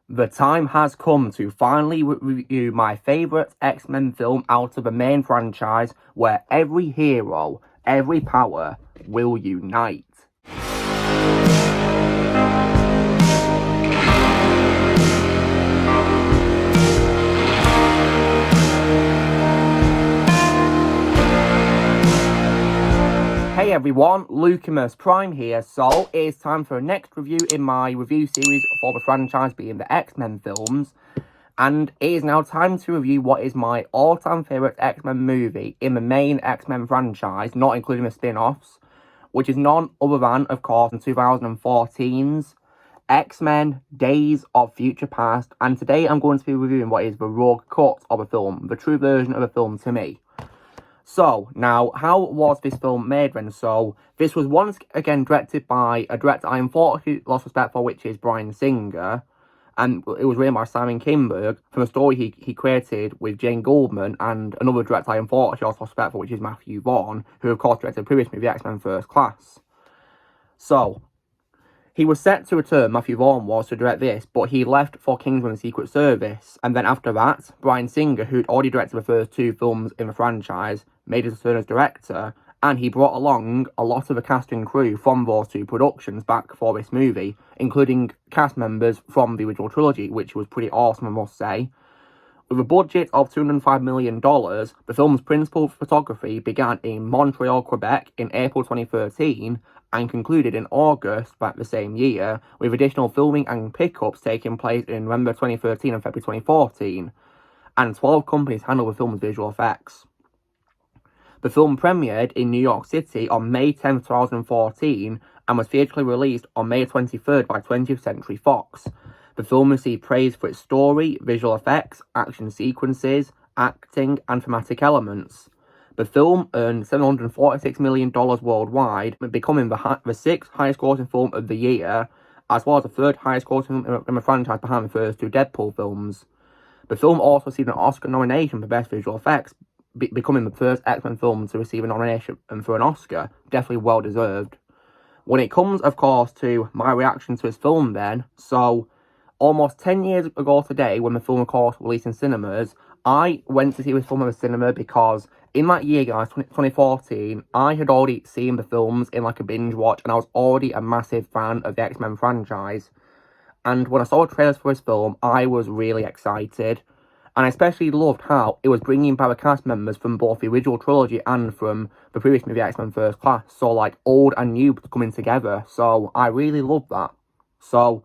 The time has come to finally review my favourite X-Men film out of the main franchise, where every hero, every power will unite. Hey everyone, Lucimus Prime here. So it's time for a next review in my review series for the franchise being the X-Men films. And it is now time to review what is my all-time favourite X-Men movie in the main X-Men franchise, not including the spin-offs, which is none other than, of course, in 2014's X-Men Days of Future Past. And today I'm going to be reviewing what is the raw cut of the film, the true version of the film to me. So, now, how was this film made then? So, this was once again directed by a director I unfortunately lost respect for, which is Bryan Singer. And it was written by Simon Kinberg from a story he created with Jane Goldman and another director I unfortunately lost respect for, which is Matthew Vaughn, who of course directed the previous movie, X-Men First Class. So, he was set to return, Matthew Vaughn was, to direct this, but he left for Kingsman and Secret Service. And then after that, Bryan Singer, who'd already directed the first two films in the franchise, made his return as director, and he brought along a lot of the cast and crew from those two productions back for this movie, including cast members from the original trilogy, which was pretty awesome, I must say. With a budget of $205 million, the film's principal photography began in Montreal, Quebec in April 2013 and concluded in August back the same year, with additional filming and pickups taking place in November 2013 and February 2014, and 12 companies handled the film's visual effects. The film premiered in New York City on May 10, 2014 and was theatrically released on May 23rd by 20th Century Fox. The film received praise for its story, visual effects, action sequences, acting, and thematic elements. The film earned $746 million worldwide, becoming the sixth highest grossing film of the year, as well as the third highest grossing film in the franchise behind the first two Deadpool films. The film also received an Oscar nomination for Best Visual Effects, becoming the first X-Men film to receive a nomination for an Oscar. Definitely well deserved. When it comes, of course, to my reaction to this film then, so almost 10 years ago today, when the film, of course, released in cinemas, I went to see this film in the cinema because in that year, guys, 2014, I had already seen the films in like a binge watch, and I was already a massive fan of the X-Men franchise. And when I saw the trailers for this film, I was really excited. And I especially loved how it was bringing back the cast members from both the original trilogy and from the previous movie, X-Men First Class. So, like, old and new coming together. So, I really loved that. So,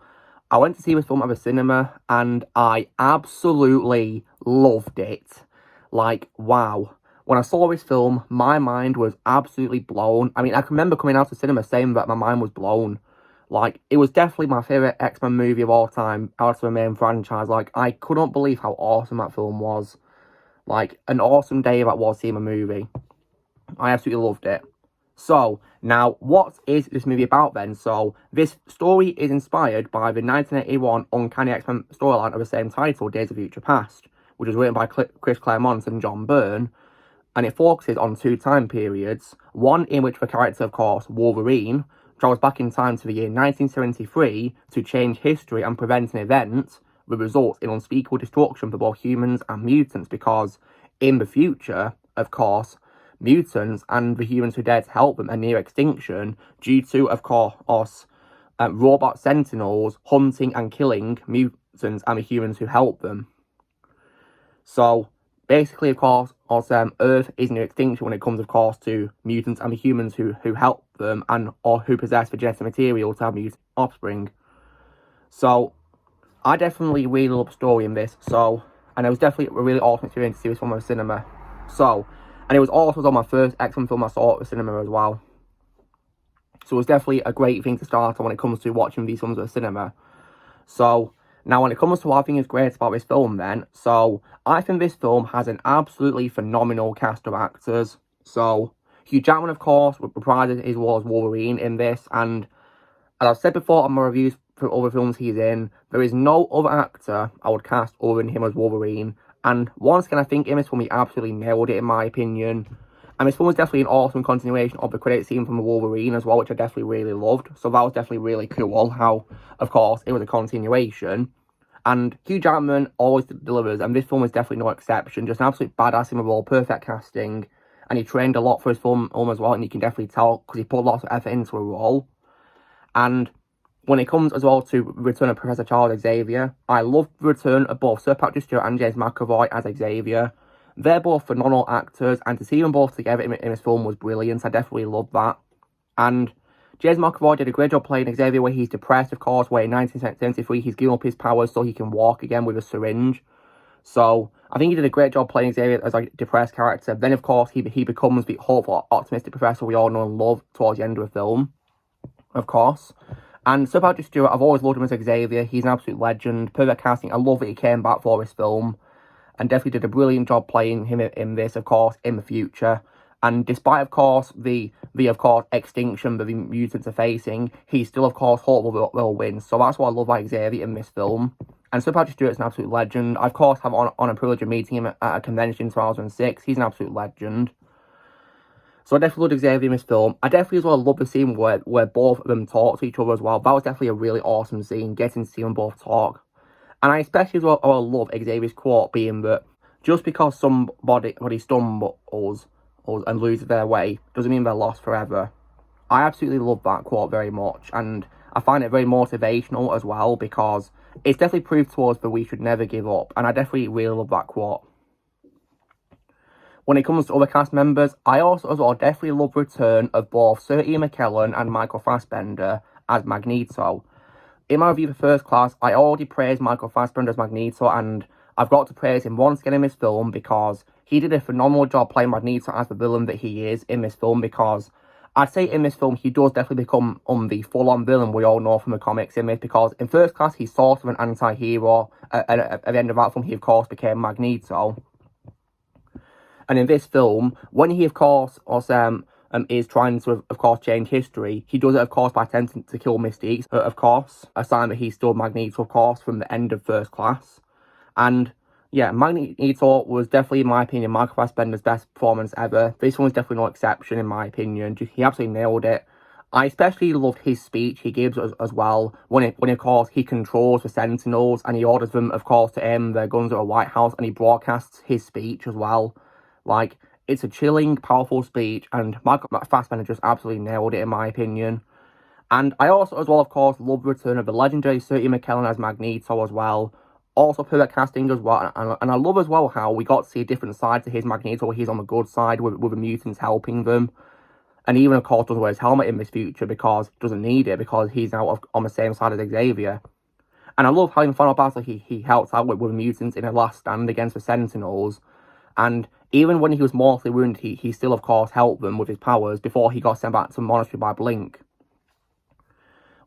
I went to see this film at the cinema, and I absolutely loved it. Like, wow. When I saw this film, my mind was absolutely blown. I mean, I can remember coming out of the cinema saying that my mind was blown. Like, it was definitely my favourite X-Men movie of all time out of the main franchise. Like, I couldn't believe how awesome that film was. Like, an awesome day that was seeing a movie. I absolutely loved it. So, now, what is this movie about then? So, this story is inspired by the 1981 Uncanny X-Men storyline of the same title, Days of Future Past, which was written by Chris Claremont and John Byrne. And it focuses on two time periods. One in which the character, of course, Wolverine, travels back in time to the year 1973 to change history and prevent an event that results in unspeakable destruction for both humans and mutants, because in the future, of course, mutants and the humans who dare to help them are near extinction due to, of course, robot sentinels hunting and killing mutants and the humans who help them. So, basically, of course, Earth is near extinction when it comes, of course, to mutants and the humans who help them or who possess the genetic material to have mutant offspring. So, I definitely really love the story in this. So, and it was definitely a really awesome experience to see this film at the cinema. So, and it was also my first X-Men film I saw at the cinema as well. So it was definitely a great thing to start on when it comes to watching these films at the cinema. So, now, when it comes to what I think is great about this film then, so I think this film has an absolutely phenomenal cast of actors. So, Hugh Jackman, of course, reprised his role as Wolverine in this, and as I've said before on my reviews for other films he's in, there is no other actor I would cast other than him as Wolverine. And once again, I think in this film he absolutely nailed it, in my opinion. And this film was definitely an awesome continuation of the credit scene from Wolverine as well, which I definitely really loved. So that was definitely really cool, how, of course, it was a continuation. And Hugh Jackman always delivers, and this film is definitely no exception. Just an absolute badass in the role, perfect casting, and he trained a lot for his film as well, and you can definitely tell because he put lots of effort into a role. And when it comes as well to return of Professor Charles Xavier, I love the return of both Sir Patrick Stewart and James McAvoy as Xavier. They're both phenomenal actors, and to see them both together in this film was brilliant. I definitely loved that. And James McAvoy did a great job playing Xavier, where he's depressed, of course, where in 1973 he's given up his powers so he can walk again with a syringe. So I think he did a great job playing Xavier as a depressed character. Then, of course, he becomes the hopeful, optimistic professor we all know and love towards the end of the film, of course. And Sir Patrick Stewart, I've always loved him as Xavier. He's an absolute legend, perfect casting. I love that he came back for this film, and definitely did a brilliant job playing him in this, of course, in the future. And despite, of course, the extinction that the mutants are facing, he's still, of course, hopeful they'll win. So that's what I love about Xavier in this film. And Sir Patrick Stewart's an absolute legend. I, of course, have on a privilege of meeting him at a convention in 2006. He's an absolute legend. So I definitely loved Xavier in this film. I definitely as well love the scene where both of them talk to each other as well. That was definitely a really awesome scene, getting to see them both talk. And I especially as well love Xavier's quote being that just because somebody stumbles and loses their way doesn't mean they're lost forever. I absolutely love that quote very much, and I find it very motivational as well, because it's definitely proved to us that we should never give up, and I definitely really love that quote. When it comes to other cast members, I also as well definitely love the return of both Sir Ian McKellen and Michael Fassbender as Magneto. In my review for First Class, I already praised Michael Fassbender as Magneto, and I've got to praise him once again in this film because he did a phenomenal job playing Magneto as the villain that he is in this film, because I'd say in this film he does definitely become the full-on villain we all know from the comics in this, because in First Class he's sort of an anti-hero. At the end of that film he of course became Magneto. And in this film, when he, of course, is trying to, of course, change history, he does it, of course, by attempting to kill Mystique, of course, a sign that he's still Magneto, of course, from the end of First Class. And, yeah, Magneto was definitely, in my opinion, Michael Fassbender's best performance ever. This one was definitely no exception, in my opinion. He absolutely nailed it. I especially loved his speech he gives as well, when of course, he controls the Sentinels, and he orders them, of course, to aim their guns at the White House, and he broadcasts his speech as well. Like, it's a chilling, powerful speech, and Michael Fassbender just absolutely nailed it, in my opinion. And I also, as well, of course, love the return of the legendary Sir Ian McKellen as Magneto as well. Also perfect casting as well, and I love as well how we got to see a different side to his Magneto, where he's on the good side with the mutants helping them. And even, of course, doesn't wear his helmet in this future because he doesn't need it, because he's now on the same side as Xavier. And I love how in the final battle he helps out with the mutants in a last stand against the Sentinels. And even when he was mortally wounded, he still, of course, helped them with his powers before he got sent back to the monastery by Blink.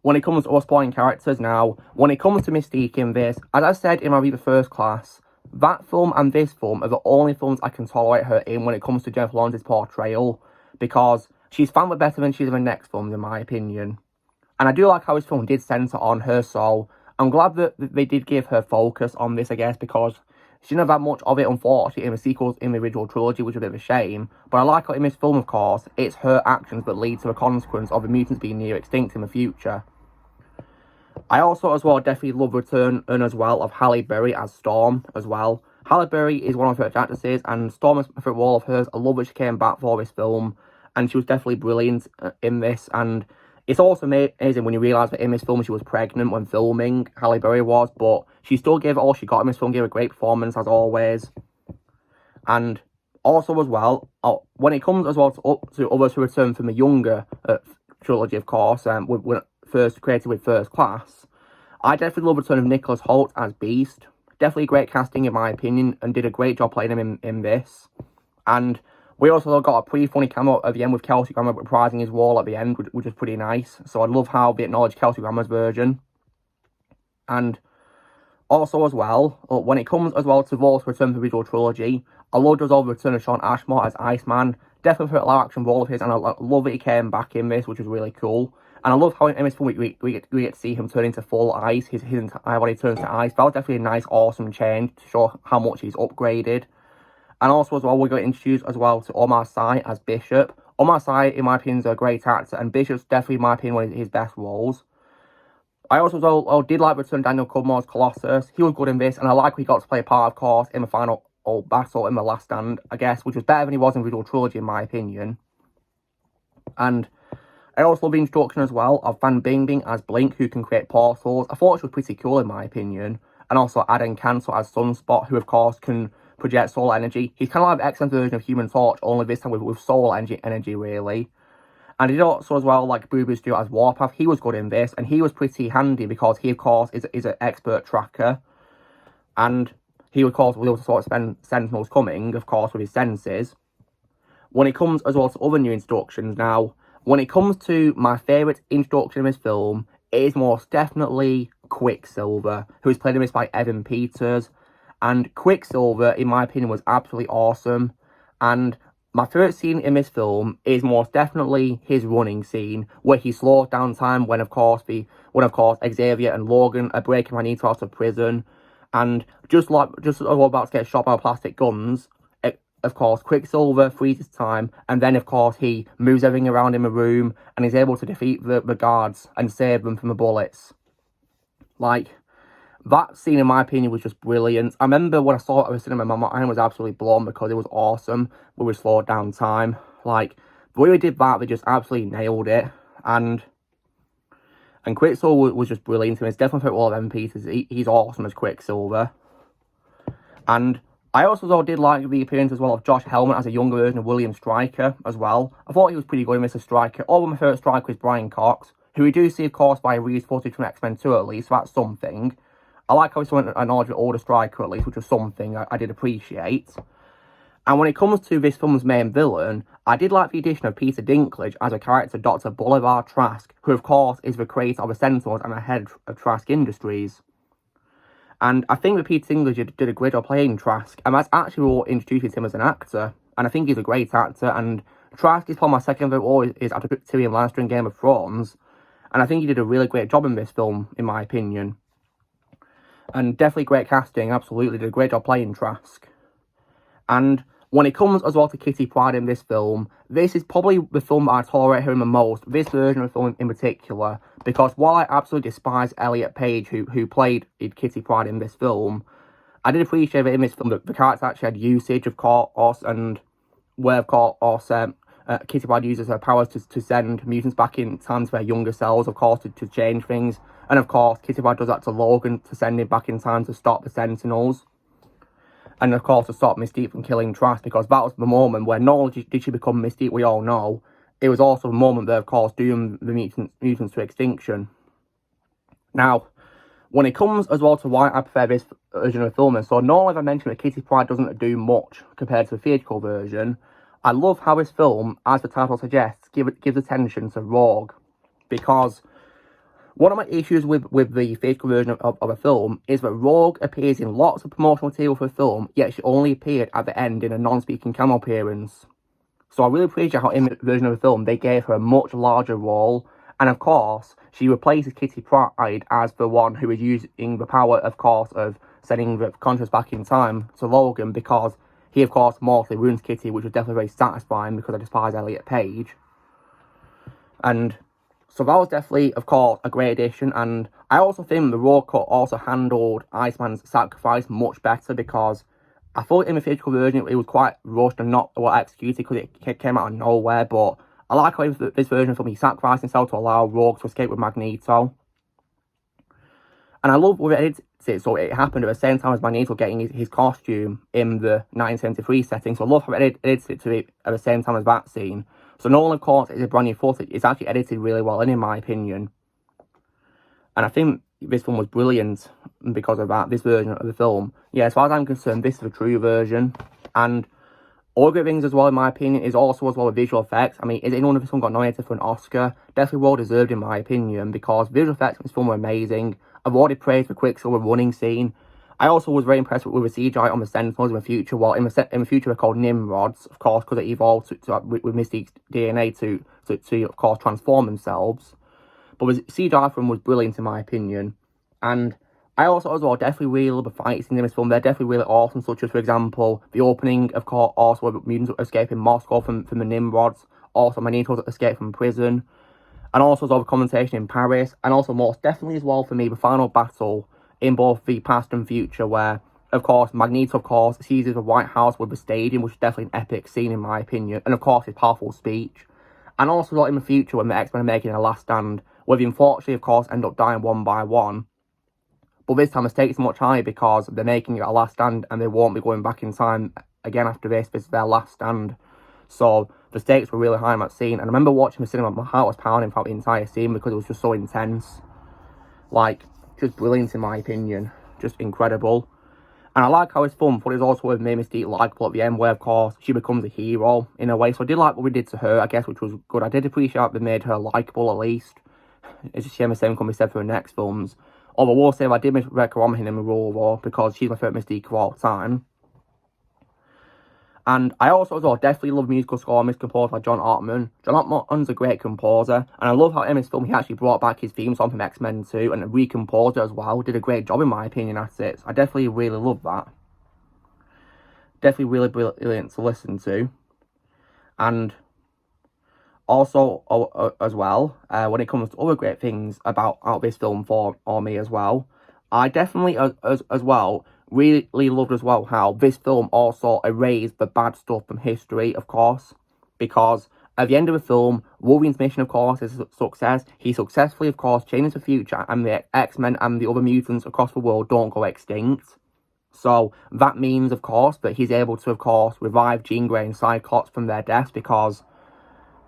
When it comes to us supporting characters now, when it comes to Mystique in this, as I said in my review of First Class, that film and this film are the only films I can tolerate her in when it comes to Jennifer Lawrence's portrayal, because she's found better than she's in the next films, in my opinion. And I do like how this film did centre on her, so I'm glad that they did give her focus on this, I guess, because she didn't have that much of it, unfortunately, in the sequels in the original trilogy, which is a bit of a shame. But I like how in this film, of course, it's her actions that lead to the consequence of the mutants being near extinct in the future. I also, as well, definitely love the return as well of Halle Berry as Storm, as well. Halle Berry is one of my favourite actresses, and Storm is my favourite role of hers. I love that she came back for this film, and she was definitely brilliant in this, and it's also amazing when you realise that in this film she was pregnant when filming, Halle Berry was, but she still gave it all she got in this film, gave a great performance as always. And also as well, when it comes as well to others who return from the younger trilogy, of course, when first created with First Class, I definitely love the return of Nicholas Hoult as Beast. Definitely great casting in my opinion, and did a great job playing him in this. And we also got a pretty funny cameo at the end with Kelsey Grammer reprising his role at the end, which is pretty nice. So I love how they acknowledge Kelsey Grammer's version. And also as well, when it comes as well to those return to the original trilogy, I love as well the return of Shawn Ashmore as Iceman. Definitely a live action role of his, and I love that he came back in this, which is really cool. And I love how in this film we get to see him turn into full ice, his entire body turns to ice. That was definitely a nice, awesome change to show how much he's upgraded. And also as well, we got introduced as well to Omar Sy as Bishop. Omar Sy, in my opinion, is a great actor, and Bishop's definitely, in my opinion, one of his best roles. I also did like Return of Daniel Cudmore's Colossus. He was good in this, and I like we got to play a part, of course, in the final battle in The Last Stand, I guess, which was better than he was in the original trilogy, in my opinion. And I also love the introduction as well of Fan Bingbing as Blink, who can create portals. I thought she was pretty cool, in my opinion. And also Adam Cancel as Sunspot, who, of course, can project solar energy. He's kind of like the X-Men version of Human Torch, only this time with solar energy, really. And he did also as well like Boo Boo Stewart as Warpath. He was good in this, and he was pretty handy because he, of course, is an expert tracker. And he, of course, will be able to sort of spend Sentinels coming, of course, with his senses. When it comes as well to other new introductions now, when it comes to my favourite introduction in this film, it is most definitely Quicksilver, who is played in this by Evan Peters. And Quicksilver, in my opinion, was absolutely awesome. And my favourite scene in this film is most definitely his running scene, where he slows down time when, of course, Xavier and Logan are breaking Magneto out of prison. And just about to get shot by plastic guns, of course, Quicksilver freezes time, and then, of course, he moves everything around in the room, and is able to defeat the guards and save them from the bullets. Like, that scene, in my opinion, was just brilliant. I remember when I saw it at the cinema, my mind was absolutely blown because it was awesome. We slowed down time. Like, the way we did that, they just absolutely nailed it. And Quicksilver was just brilliant. And it's definitely all of Evan Peters. He's awesome as Quicksilver. And I also did like the appearance as well of Josh Helmet as a younger version of William Stryker as well. I thought he was pretty good in this as Stryker. Although my favourite Stryker is Brian Cox, who we do see, of course, by reused footage from X-Men 2 at least, so that's something. I like how he went an older Stryker at least, which was something I did appreciate. And when it comes to this film's main villain, I did like the addition of Peter Dinklage as a character, Dr. Bolivar Trask, who, of course, is the creator of the Sentinels and the head of Trask Industries. And I think that Peter Dinklage did a great job playing Trask, and that's actually what introduced him as an actor. And I think he's a great actor, and Trask is probably my second favourite is after Tyrion Lannister in Game of Thrones. And I think he did a really great job in this film, in my opinion. And definitely great casting, absolutely, did a great job playing Trask. And when it comes as well to Kitty Pryde in this film, this is probably the film that I tolerate her the most, this version of the film in particular, because while I absolutely despise Elliot Page, who played Kitty Pryde in this film, I did appreciate that in this film that the character actually had usage, of course, and where, of course, Kitty Pryde uses her powers to send mutants back in time to their younger selves, of course, to change things. And, of course, Kitty Pryde does that to Logan to send him back in time to stop the Sentinels. And, of course, to stop Mystique from killing Trask, because that was the moment where not only did she become Mystique, we all know, it was also the moment that, of course, doomed the mutants to extinction. Now, when it comes as well to why I prefer this version of the film, so not only have I mentioned that Kitty Pryde doesn't do much compared to the theatrical version, I love how this film, as the title suggests, gives attention to Rogue. Because one of my issues with the theatrical version of a film is that Rogue appears in lots of promotional material for the film, yet she only appeared at the end in a non-speaking cameo appearance. So I really appreciate how in the version of the film they gave her a much larger role, and of course, she replaces Kitty Pryde as the one who is using the power, of course, of sending the conscious back in time to Logan, because he, of course, mortally wounds Kitty, which was definitely very satisfying because I despise Elliot Page. And so that was definitely, of course, a great addition, and I also think the Rogue cut also handled Iceman's sacrifice much better, because I thought in the theatrical version it was quite rushed and not well executed because it came out of nowhere, but I like how in this version of the film he sacrificed himself to allow Rogue to escape with Magneto. And I love where it edited it, so it happened at the same time as Magneto getting his costume in the 1973 setting, so I love how it edited it to it at the same time as that scene. So not only, of course, it's a brand new footage, it's actually edited really well in my opinion. And I think this film was brilliant because of that, this version of the film. Yeah, as far as I'm concerned, this is the true version. And all great things as well, in my opinion, is also as well with visual effects. I mean, is anyone of this film got nominated for an Oscar? Definitely well deserved in my opinion, because visual effects in this film were amazing. I've already praised the Quicksilver running scene. I also was very impressed with the CGI on the Sentinels in the future. Well, in the future they're called Nimrods, of course, because they evolved with Mystique's DNA to, of course, transform themselves. But the CGI for them was brilliant in my opinion. And I also, as well, definitely really love the fight scenes in this film. They're definitely really awesome, such as, for example, the opening, of course, also with mutants escaping Moscow from the Nimrods. Also, Magneto's escape from prison. and also the commentation in Paris, and also most definitely as well for me the final battle in both the past and future, where of course Magneto of course seizes the White House with the stadium, which is definitely an epic scene in my opinion, and of course his powerful speech. And also in the future when the X-Men are making a last stand, where they unfortunately of course end up dying one by one. But this time the stakes are much higher because they're making it a last stand and they won't be going back in time again after this. This is their last stand. So the stakes were really high in that scene. And I remember watching the cinema, my heart was pounding throughout the entire scene because it was just so intense. Like, just brilliant in my opinion. Just incredible. And I like how it's fun, but it's also with May Mystique likeable at the end, where of course she becomes a hero in a way. So I did like what we did to her, I guess, which was good. I did appreciate that they made her likeable at least. It's a shame the same can be said for her next films. Although I will say I did miss Rebecca Romijn in the role though, because she's my favourite Mystique of all time. And I also as well definitely love musical score composed by John Ottman. John Ottman's a great composer, and I love how in this film he actually brought back his theme song from X-Men 2 and recomposed it as well. Did a great job in my opinion at it. I definitely really love that. Definitely really brilliant to listen to. And also, as well, when it comes to other great things about this film for me as well, I definitely, as well, really loved as well how this film also erased the bad stuff from history, of course, because at the end of the film, Wolverine's mission, of course, is a success. He successfully, of course, changes the future, and the X-Men and the other mutants across the world don't go extinct. So that means, of course, that he's able to, of course, revive Jean Grey and Cyclops from their deaths because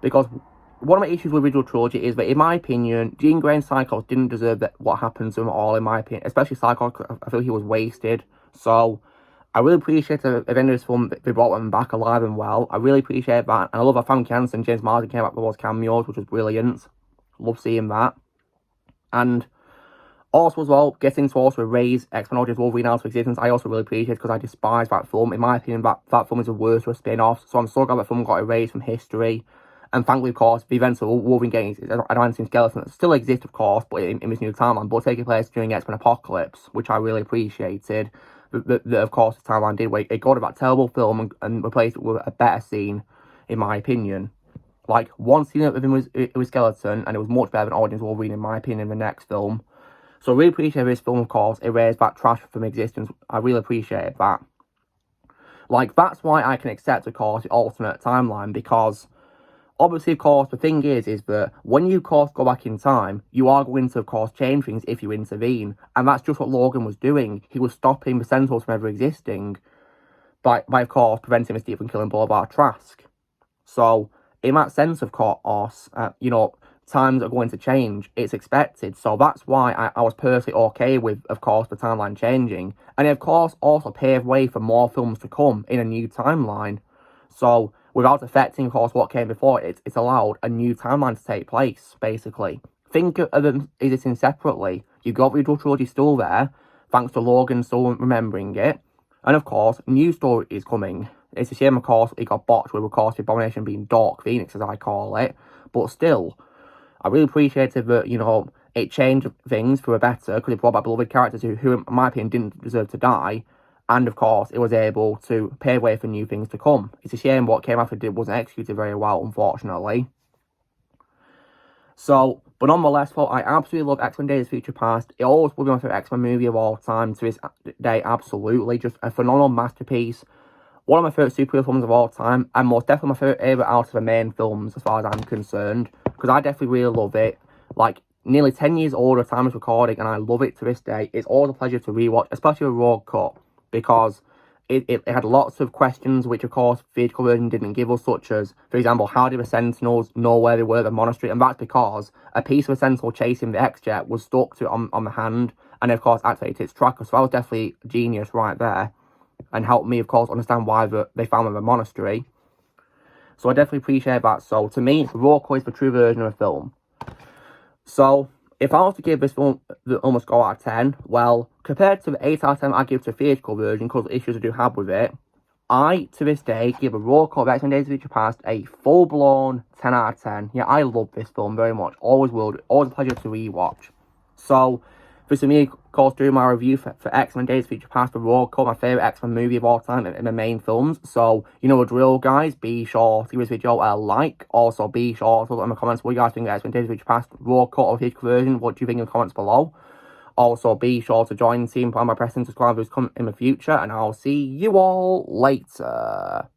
one of my issues with the original trilogy is that, in my opinion, Jean Grey and Cyclops didn't deserve what happened to them at all, in my opinion. Especially Cyclops, I feel he was wasted. So, I really appreciate at the end of this film they brought them back alive and well. I really appreciate that. And I love how Famke Janssen and James Marsden came back with those cameos, which was brilliant. Love seeing that. And also as well, getting to also raise X-Men Origins Wolverine out of existence, I also really appreciate because I despise that film. In my opinion, that film is the worst for a spin-off. So I'm so glad that film got erased from history. And thankfully, of course, the events of Wolverine getting adamantium skeleton that still exist, of course, but in this new timeline, but taking place during X-Men Apocalypse, which I really appreciated. That of course, the timeline did wait. It got rid of that terrible film and replaced it with a better scene, in my opinion. Like, one scene of him was skeleton, and it was much better than Origins Wolverine, in my opinion, in the next film. So I really appreciate this film, of course, erased that trash from existence. I really appreciate that. Like, that's why I can accept, of course, the alternate timeline, because obviously, of course, the thing is that when you, of course, go back in time, you are going to, of course, change things if you intervene. And that's just what Logan was doing. He was stopping the Sentinels from ever existing by of course, preventing Mystique from killing Boulevard Trask. So, in that sense, of course, times are going to change. It's expected. So that's why I was personally okay with, of course, the timeline changing. And, of course, also paved way for more films to come in a new timeline. So, without affecting, of course, what came before, it's allowed a new timeline to take place, basically. Think of them existing separately. You've got the original trilogy still there, thanks to Logan still remembering it. And, of course, new story is coming. It's a shame, of course, it got botched with, of course, the Abomination being Dark Phoenix, as I call it. But still, I really appreciated that, it changed things for the better, because it brought back beloved characters who, in my opinion, didn't deserve to die. And, of course, it was able to pave way for new things to come. It's a shame what came after it wasn't executed very well, unfortunately. So, but nonetheless, I absolutely love X-Men Days of Future Past. It always will be my favourite X-Men movie of all time to this day, absolutely. Just a phenomenal masterpiece. One of my favourite superhero films of all time, and most definitely my favourite out of the main films, as far as I'm concerned. Because I definitely really love it. Like, nearly 10 years older at the time of recording, and I love it to this day. It's always a pleasure to rewatch, especially a Raw cut. Because it had lots of questions which, of course, theatrical version didn't give us, such as, for example, how did the Sentinels know where they were at the monastery? And that's because a piece of a Sentinel chasing the X-Jet was stuck to on the hand, and, of course, activated its tracker. So that was definitely genius right there, and helped me, of course, understand why they found them at the monastery. So I definitely appreciate that. So, to me, Raw cut is the true version of a film. So, if I was to give this film the almost score out of 10, well, compared to the 8 out of 10 I give to the theatrical version because of the issues I do have with it, I, to this day, give a Raw cut of X-Men Days of Future Past a full-blown 10 out of 10. Yeah, I love this film very much. Always will. Always a pleasure to rewatch. So, this is me, course, doing my review for X-Men Days of Future Past with Road Code, my favourite X-Men movie of all time in the main films. So, you know the drill, guys. Be sure to give this video a like. Also, be sure to put in the comments what you guys think of X-Men Days of Future Past, Road Code or theatrical version. What do you think in the comments below? Also, be sure to join the team by pressing subscribe who's coming in the future, and I'll see you all later.